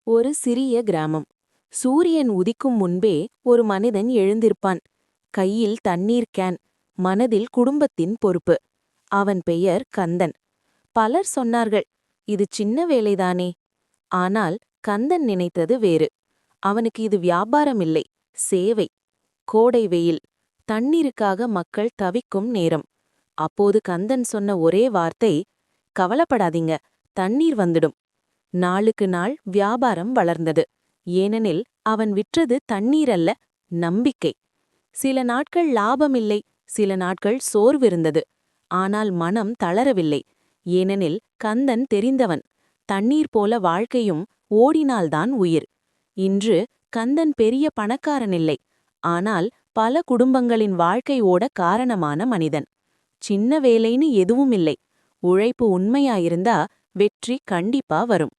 ஒரு சிறிய கிராமம். சூரியன் உதிக்கும் முன்பே ஒரு மனிதன் எழுந்திருப்பான். கையில் தண்ணீர் கேன், மனதில் குடும்பத்தின் பொறுப்பு. அவன் பெயர் கந்தன். பலர் சொன்னார்கள், இது சின்ன வேலைதானே. ஆனால் கந்தன் நினைத்தது வேறு. அவனுக்கு இது வியாபாரம் இல்லை, சேவை. கோடை வெயில், தண்ணீருக்காக மக்கள் தவிக்கும் நேரம். அப்போது கந்தன் சொன்ன ஒரே வார்த்தை, கவலைப்படாதீங்க, தண்ணீர் வந்துடும். நாளுக்கு நாள் வியாபாரம் வளர்ந்தது. ஏனெனில் அவன் விற்றது தண்ணீரல்ல, நம்பிக்கை. சில நாட்கள் லாபமில்லை, சில நாட்கள் சோர்விருந்தது. ஆனால் மனம் தளரவில்லை. ஏனெனில் கந்தன் தெரிந்தவன், தண்ணீர் போல வாழ்க்கையும் ஓடினால்தான் உயிர். இன்று கந்தன் பெரிய பணக்காரனில்லை, ஆனால் பல குடும்பங்களின் வாழ்க்கை ஓட காரணமான மனிதன். சின்ன வேலைன்னு எதுவும் இல்லை. உழைப்பு உண்மையாயிருந்தா வெற்றி கண்டிப்பா வரும்.